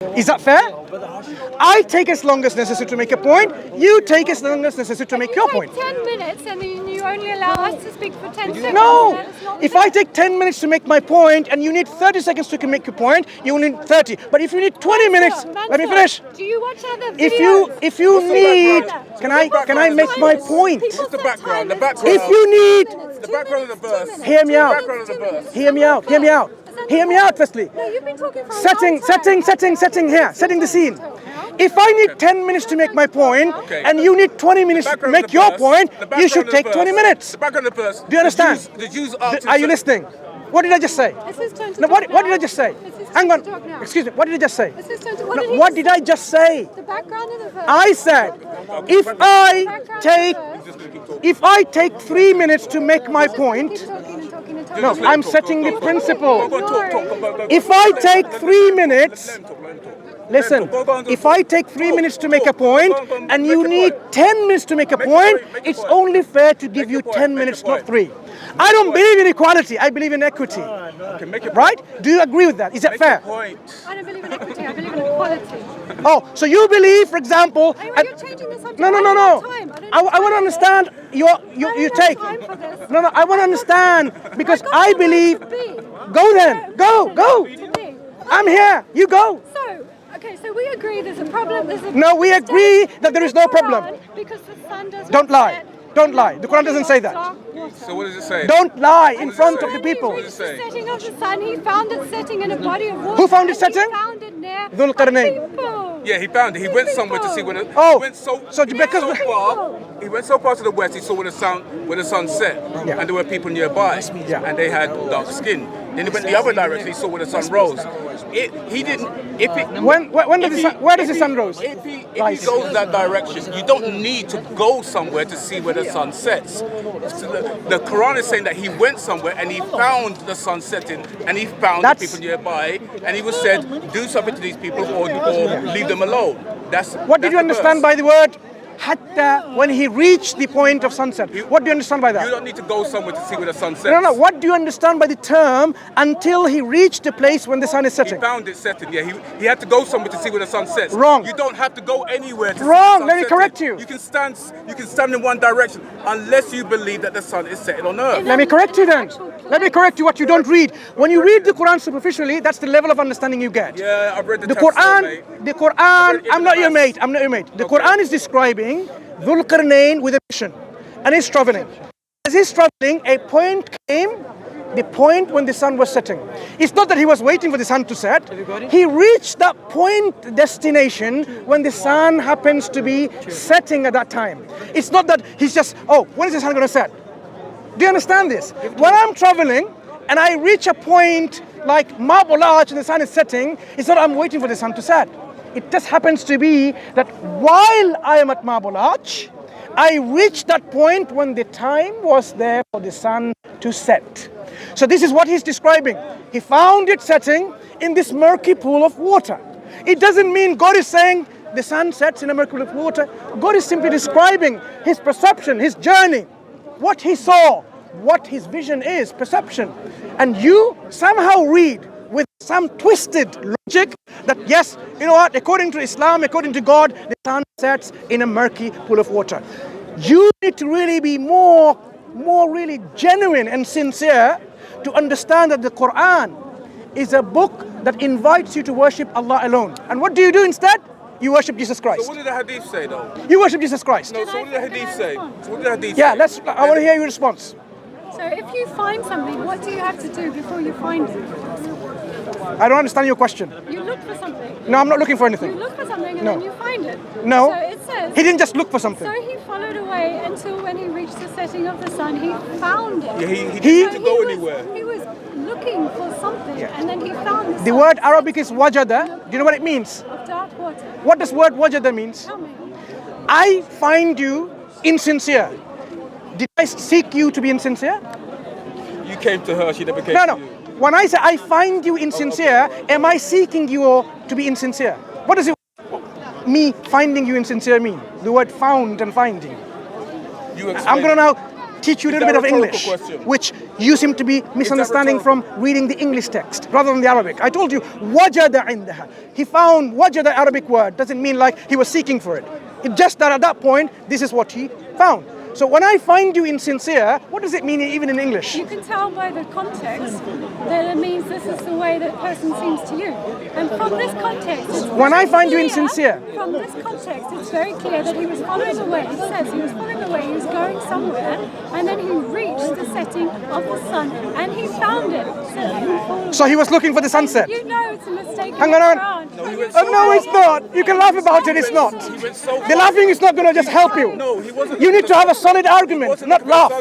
Is that fair? I take as long as necessary to make a point. You take as long as necessary to make your point. 10 minutes and then you only allow us to speak for 10 seconds. No! If I take 10 minutes to make my point and you need 30 seconds to make your point, you only need 30. But if you need 20 minutes, let me finish. Do you watch other videos? If you need, can I make my point? What's the background? The background. If you need, The background of the verse. hear me out. The background of the verse. Hear me out. Hear me out. Hear me out firstly. No, you've been talking for a Setting here, setting the scene. If I need 10 minutes to make my point and you need 20 minutes to make your point, you should take 20 minutes. The background of the verse. Do you understand? The Jews asked Are you listening? What did I just say? It's his turn to No, talk what did now. I just say? It's his turn Hang to on. talk now. Excuse me. What did I just say? It's his turn to- No, what did I just say? The background of the verse. I said, if I take 3 minutes to make my point, Keep talking and talking and talking. no, I'm setting the principle. Go on, talk. If I take 3 minutes, listen, if I take 3 minutes to make a point and you need 10 minutes to make a point, it's only fair to give you 10 minutes, not 3. I don't believe in equality, I believe in equity. Okay, make it Right? Do you agree with that? Is that fair? point. I don't believe in equity, I believe in equality. Oh, so you believe, for example... Anyway, you're changing the subject. No. I don't have time. I want to understand your take. time for this. No, I want to understand because got I somewhere believe... to be. Go then. Go. To me. I'm here. You go. So, okay, so we agree there's a problem. No, we agree that there is no problem. Because the sun doesn't Don't lie. set Don't lie. The Quran doesn't say that. dark water. So what does it say? Don't lie in does it front say? of the When he people. What reached does it the say? setting of the sun, he found it setting in a body of water. Who found it and he setting? found it near Dhul Qarnayn. a people. Yeah, he found it. He went somewhere to see when it. Oh, he went so he went because- so far. He went so far to the west. He saw when the sun set, Yeah. and there were people nearby, Yeah. and they had dark skin. Then he went the other direction. He saw when the sun rose. He didn't. If it, When does if the he- sun, where does the if sun he- rose? If he Rise. goes that direction, you don't need to go somewhere to see where the sun sets. So the Quran is saying that he went somewhere and he found the sun setting, and he found the That's- people nearby, and he was said, do something to these people or leave them alone. What did you understand by the word hatta when he reached the point of sunset? What do you understand by You that? don't need to go somewhere to see where the sun sets. No. What do you understand by the term until he reached the place when the sun is He setting? found it setting. Yeah, he had to go somewhere to see where the sun sets. Wrong. You don't have to go anywhere. To see Wrong. the sun Let me setting. correct you. You can stand in one direction unless you believe that the sun is setting on earth. Let me correct you then. Let me correct you what you don't read. When you read the Quran superficially, that's the level of understanding you get. Yeah, I've read the The Tafsir, Quran, mate. the Quran, Ibn I'm not your Abbas. mate, I'm not your mate. The Okay. Quran is describing Dhul Qarnayn with a mission and he's traveling. As he's traveling, a point came, the point when the sun was setting. It's not that he was waiting for the sun to set. He reached that point destination when the sun happens to be setting at that time. It's not that he's just, oh, when is the sun going to set? Do you understand this? When I'm traveling and I reach a point like Marble Arch and the sun is setting, it's not I'm waiting for the sun to set. It just happens to be that while I am at Marble Arch, I reach that point when the time was there for the sun to set. So this is what he's describing. He found it setting in this murky pool of water. It doesn't mean God is saying the sun sets in a murky pool of water. God is simply describing his perception, his journey, what he saw, what his vision is, perception. And you somehow read with some twisted logic that yes, you know what, according to Islam, according to God, the sun sets in a murky pool of water. You need to really be more really genuine and sincere to understand that the Quran is a book that invites you to worship Allah alone. And what do you do instead? You worship Jesus So Christ. what did the hadith say though? You worship Jesus Christ. No, so what did the hadith say? So what did the hadith Yeah, say? I want to hear your response. So if you find something, what do you have to do before you find it? I don't understand your question. You look for something. No, I'm not looking for You anything. look for something and No. then you find it. No. So it says. He didn't just look for something. So he followed away until when he reached the setting of the sun, he found it. Yeah, he He- didn't So need to go was- anywhere. He was looking for something, and then he found The sun word Arabic is wajada. Do you know what it means? of dark water. What does word wajada means? Tell me. I find you insincere. Did I seek you to be insincere? You came to her, she never came No. to you. When I say I find you insincere, am I seeking you to be insincere? What does it me finding you insincere mean? The word found and finding. You I'm explain. going to now teach you a little bit of rhetorical English, question? which you seem to be misunderstanding from reading the English text rather than the Arabic. I told you, وَجَدَ عِنْدَهَا. He found wajada Arabic word. Doesn't mean like he was seeking for it. It's just that at that point, this is what he found. So when I find you insincere, what does it mean even in English? You can tell by the context that it means this is the way that person seems to you. And from this context, it's When I find you clear- insincere. From this context, it's very clear that he was following the way. It says he was following the way. He was going somewhere, and then he reached the setting of the sun, and he found it. So he was looking for the sunset. You know it's a mistake. Hang in the on. Quran. No, he went Oh, no, it's not. You can laugh about it, it's not. He went so The laughing is not going to just help you. No, he wasn't. You need to have a solid argument, not laugh.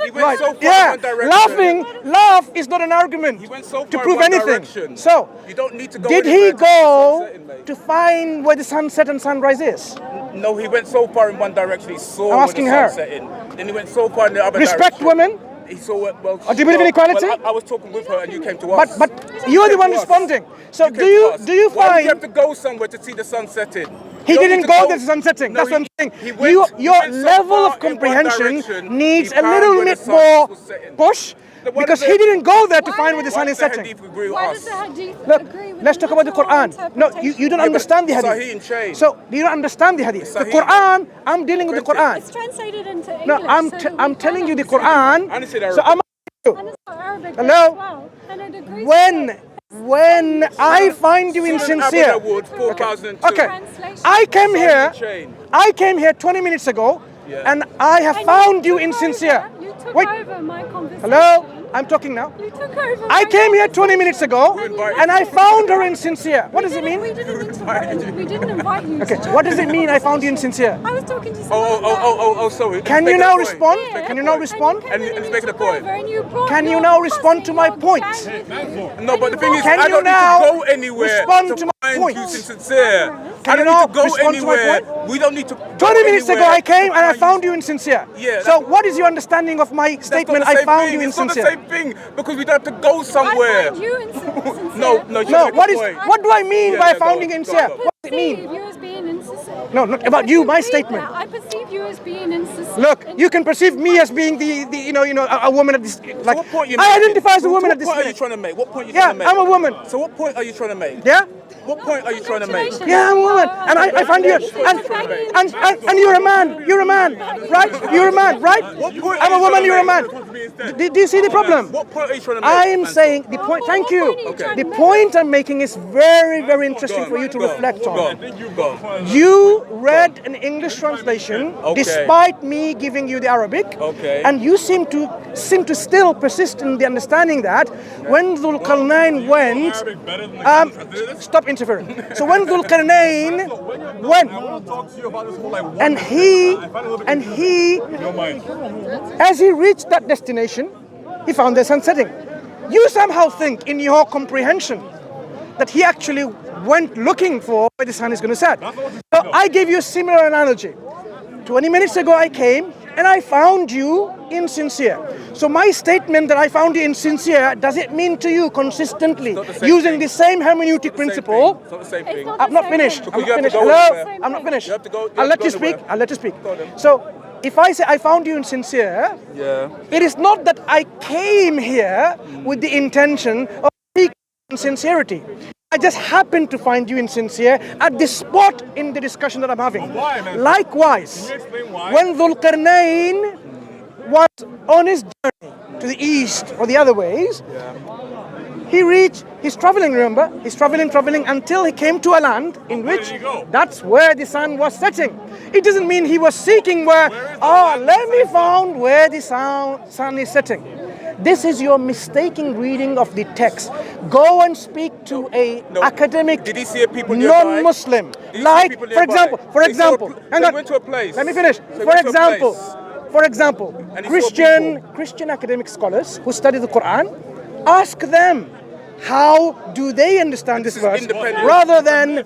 He went Right, so far yeah, in one direction. laugh is not an argument He went so far to in prove one anything. direction. So, You don't need to go did anywhere he to go see the sunset, mate. to find where the sunset and sunrise is? No, he went so far in one direction. He saw I'm where asking the her. sun setting. Then he went so far in the other Respect direction. women, He saw it. Well, do you believe in equality? Well, I was talking with her, and you came to us. but you're the one came to us. responding. So You do came to you us. do you Why would you have find to go somewhere to see the sun setting? he You don't didn't need to go there to sun setting? No, That's what I'm saying. he went- he Your went so level far of in one comprehension direction, needs he a found little where the bit sun more was setting. push Then why because does he it- didn't go there to Why find where the sun Why is does the setting. hadith agree with Why us? does the hadith Look, agree with let's talk about the literal Quran. No, you don't interpretation? understand the Sahih hadith. and Chain. So you don't understand the hadith. The Sahih. Quran, I'm dealing with the Print it. Quran. It's translated into English. No, so I'm that we telling can you the understand Quran. I understand So Arabic. I'm And it's not Arabic Hello? as well. And it agrees when I find you Abu insincere. Dawood, 4002. Okay. Translation. I Chain. came here 20 minutes ago, Yeah. and I have And found you took insincere. over- You took Wait, over my conversation. hello? I'm talking now. You took over I my came here 20 minutes ago, invited and I found her insincere. What does it mean? We didn't invite you. Okay, to what does it join mean the I found you conversation. insincere? I was talking to someone. Sorry. Can He's you making now a point. respond? Yeah. Can you now respond? And he's making a point. Can you now respond to my point? No, but the thing is, Can I you don't now need to go anywhere respond to to my find point? you sincere. Can I you don't now need to go respond to my anywhere. point? We don't need to. 20 minutes ago I came and I found you in. insincere. Yeah, So that's- what is your understanding of my statement? I found you It's not the insincere. same thing because we don't have to go somewhere. I find you insincere. No, No, you make what a is point. what do I mean Yeah, by yeah, founding go on, insincere? go on. What does it perceive mean? you as being insincere. No, not about you, my Perceive statement. that. I perceive you as being insincere. Look, you can perceive me as being the a woman at this So like what point you I making? identify as a woman What at this point are you minute. trying to make? What point are you Yeah, trying to make? I'm a woman. So what point are you trying to make? Yeah? What point are you trying to make? Congratulations. Yeah, I'm a woman. And I found you and you're a man. You're a man, right? You're a man, right? point I'm are a you woman, trying you're a to man. Do you see the problem? What point are you trying to make? I am Ansel? saying the point. Thank you. What point are you trying The to make? point I'm making is very, very interesting Go for on, you to go on, reflect go on. on, go on. You read an English translation Okay. despite me giving you the Arabic, Okay. and you seem to still persist in the understanding that when Dhul Qarnayn went, stop interfering. So when Dhul Qarnayn went, and he, as he reached that destination, he found the sun setting. You somehow think in your comprehension that he actually went looking for where the sun is going to set. So I gave you a similar analogy. 20 minutes ago I came and I found you insincere. So my statement that I found you insincere, does it mean to you consistently, not the same using thing. the same hermeneutic principle? It's not the same It's thing. not I'm not the same finished. thing. I'm you not have to finished. go Hello? somewhere. I'm not finished. You have to go- you I'll have let to you go speak. somewhere. I'll let you speak. Go then. So if I say I found you insincere, Yeah. it is not that I came here with the intention of seeking sincerity. I just happened to find you insincere at the spot in the discussion that I'm having. why, man? Likewise, Can you explain why? when Dhul Qarnayn was on his journey to the east or the other ways, he's traveling, remember? He's traveling until he came to a land in Where which did he go? that's where the sun was setting. It doesn't mean he was seeking where, let me find where the sun is setting. This is your mistaken reading of the text. Go and speak to a No. academic Did he see people nearby? non-Muslim. Did he see Like, people for nearby? example, They went to a place. let me finish. So he For went to a example, place. And he saw Christian academic scholars who study the Quran, ask them how do they understand this is verse independent. rather than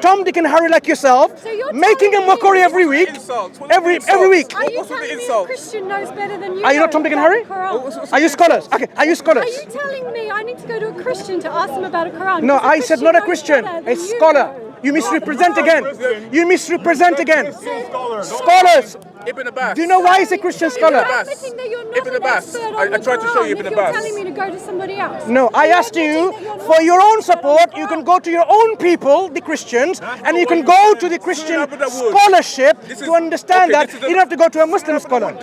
Tom, Dick, and Harry like yourself So you're making a telling me- mockery every week, Insults. What every insults? week. Are you What's with the telling me a insults? Christian knows better than you? Are you not know Tom, Dick, and about Harry? the Quran? What's Are you with the scholars? insults? Okay, are you scholars? Are you telling me I need to go to a Christian to ask them about a Quran? No, Because a I said not a knows Christian, better a than you scholar. know. You misrepresent not a again. Christian. You misrepresent again. Christian scholars. Scholars, Ibn Abbas. Do you know why he's a Christian scholar? Ibn Abbas. Admitting that you're not Ibn an Abbas. expert on I the tried to show you Quran Ibn if you're Abbas. telling me to go to somebody else. No, I You're asked you, admitting that you're for not your an own expert on the support, you can Quran. go to your own people, the Christians, and you can go to the Christian scholarship to understand that. You don't have to go to a Muslim scholar.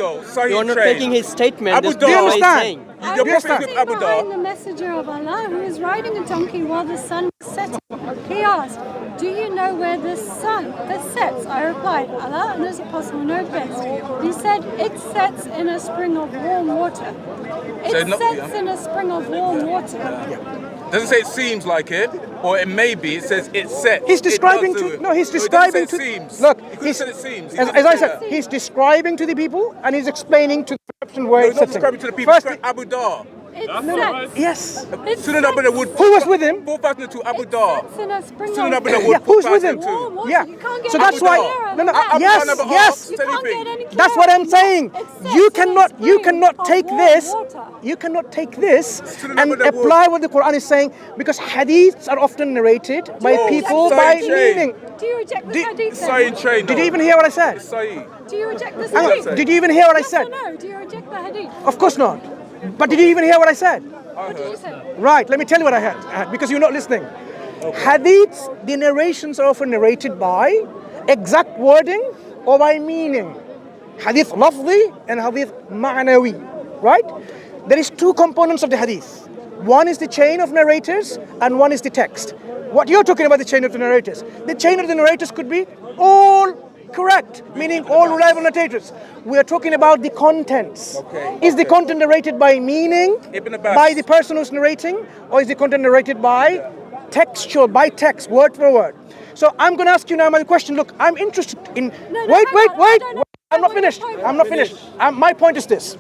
You're not taking his statement. Abu That's Dhabi. what he's understand? saying. Your Do you understand? prophet Abu Behind Dhabi. the messenger of Allah who was riding a donkey while the sun was setting. He asked, do you know where the sun sets? I replied, Allah and His Apostle know best. He said, it sets in a spring of warm water. It sets in a spring of warm water. Doesn't say it seems like it, or it may be. It says it sets. He's describing It does do to it. no. He's No, it doesn't describing say to. it seems. Look, He could have he's, said it seems. He as didn't I say said, that. he's describing to the people, and he's explaining to the perception where No, it's he's not sitting. describing to the people. First, It's Abu Dhabi. It sets. yes. It Sunan Abu sets. Dawud. Who was with him? 4,002 Abu It Dhabi. sets in a spring Sunan of Abu Dawud. Yeah, who's with him? 4,002. warm water. Yeah. You can't get So that's any why. clearer No, than no. that. Yes, Abu Dhabi yes. You can't get any That's what I'm clearer. saying. It sets You in a cannot spring take of this. warm water. You cannot take this Sunan and Abu Dawud. apply what the Quran is saying, because hadiths are often narrated by Oh, people Sahih by chain. meaning. Do you reject the Did- hadith then? Sahih chain. Did you even hear what I said? Sahih. Do you reject the Hang hadith? on. Did you even hear what I Yes said? or no? Do you reject the hadith? Of course not. But did you even hear what I said? What did you say? Right, let me tell you what I had, because you're not listening. Hadiths, the narrations are often narrated by exact wording or by meaning. Hadith lafzi and hadith ma'nawi, right? There is two components of the hadith. One is the chain of narrators and one is the text. What you're talking about, the chain of the narrators. The chain of the narrators could be all correct, meaning all reliable narrators. We are talking about the contents. Okay, Is the content narrated by meaning, Ibn Abbas. by the person who's narrating, or is the content narrated by textual, by text, word for word? So I'm going to ask you now my question. Look, I'm interested in. No, Wait. hang on, I don't know. I'm not finished. I'm not finished. My point is this.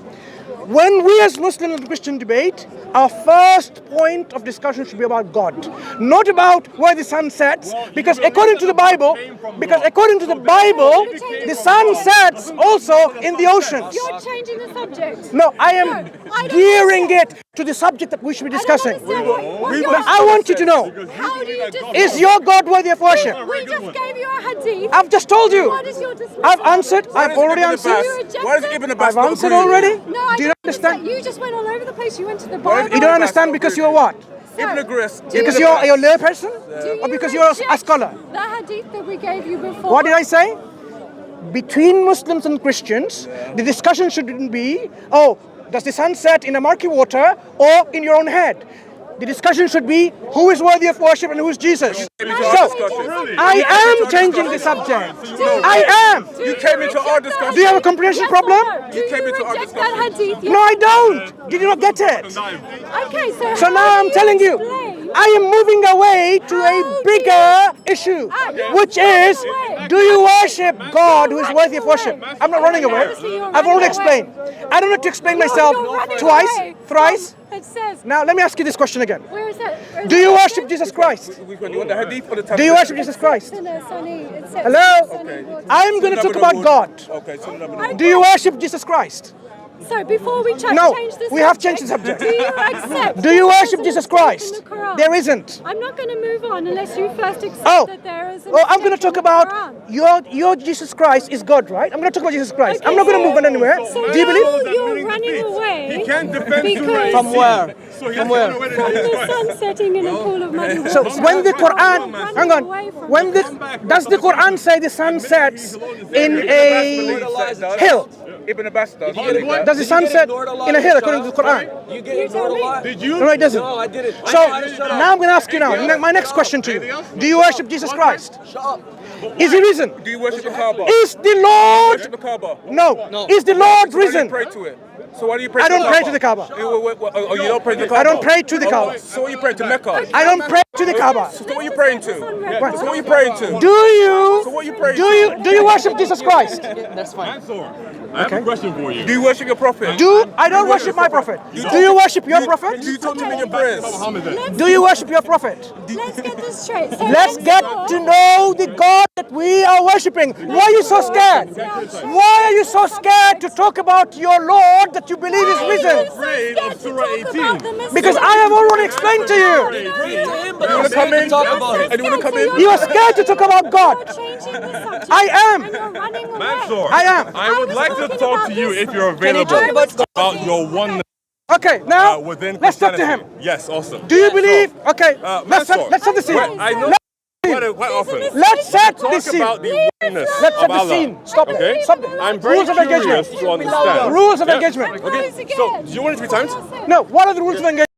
When we as Muslims and Christian debate, our first point of discussion should be about God, not about where the sun sets, because according to the Bible, the sun sets also in the oceans. You're changing the subject. No, I am I don't gearing understand. it to the subject that we should be I don't discussing. understand what you're Now, I want you to know, How do you dismiss? is your God worthy of worship? We just gave you a hadith. I've just told you. What is your dismissal? I've answered. I've already answered. Why does Ibn Abbas I've not answered agree with already. you? No, I Do you don't understand? You just went all over the place. You went to the Why is Bible. You don't understand because you're what? Ibn Abbas. Because you're a lay person? Do Or because you're a reject scholar? The hadith that we gave you before. What did I say? Between Muslims and Christians, the discussion shouldn't be, oh, does the sun set in a murky water or in your own head? The discussion should be, who is worthy of worship and who is Jesus? So, I am changing the subject. I am. You came into our discussion. Do you have a comprehension problem? You came into our reject that discussion. hadith? No, I don't. Did you not get it? Okay, so So how now do I'm telling you, explain- I am moving away to How a do bigger issue, which is, do you worship God who is worthy of worship? I'm not running away. I've already explained. I don't need to explain myself You're running twice, away thrice. from- It says, Now let me ask you this question again. where is that? Do you worship Jesus Christ? Which one? You want the hadith or the Do you worship Jesus Christ? Hello? Hello? I'm going to talk about God. Okay, so number Do you worship Jesus Christ? So before we No, change the subject, we have changed the subject. Do you accept? Do you that worship there is Jesus a text Christ? in the Quran? There isn't. I'm not going to move on unless you first accept Oh, that there is. I'm going to talk about your Jesus Christ is God, right? I'm going to talk about Jesus Christ. I'm not going to move on anywhere. So Do you believe? You're running away. He can't defend because From where? From where? from the sun setting in a pool of muddy water. So when the Quran, Running hang away on, from when it. does the Quran say the sun sets in a hill? Ibn Abbas does. Does the sun set in a hill according to the Quran? You get ignored a lot. Did you? No, it doesn't. No, I didn't. So now I'm going to ask you now. My next question to you: do you worship Jesus Christ? Shut up. Is he risen? Do you worship the Kaaba? Is the Worship the Lord? Kaaba? No. Is the Lord Why do you risen? pray to it? So why do you pray I to the don't Kaaba? pray to the Kaaba. Oh, you don't pray to the Kaaba? I don't pray to the Kaaba. So what are you praying to? Mecca? I don't pray to the Kaaba. So what are you praying to? So what are you praying to? Do you? So what are you praying Do you worship Jesus Christ? That's fine. I have a question for you. Do you worship your prophet? I don't worship my prophet. Do you worship your prophet? Do you talk to him in your prayers? Do you worship your prophet? Let's get this straight. So Let's next get door- to know the God that we are worshiping. Why are you so scared? Why are you so scared to talk about your Lord that you believe is risen? Afraid of Surah 18. Because I have already explained to you. You want to come in? Talk about it. And you want to come in? You are scared to talk about God. I am. Mansour, I am. I would like to talk to you if you're available talk about God? about your oneness Okay, now within let's talk to him. Christianity. Yes, awesome. Do you believe? Okay, let's Mansour, set the scene. I know quite often. Let's set the Talk scene. about the oneness Let's set of the Allah. scene. Stop it. Okay? Stop it. I'm very Rules of curious engagement. to understand. Rules of Yeah. engagement. Okay, so do you want it to be timed? No, what are the rules of engagement?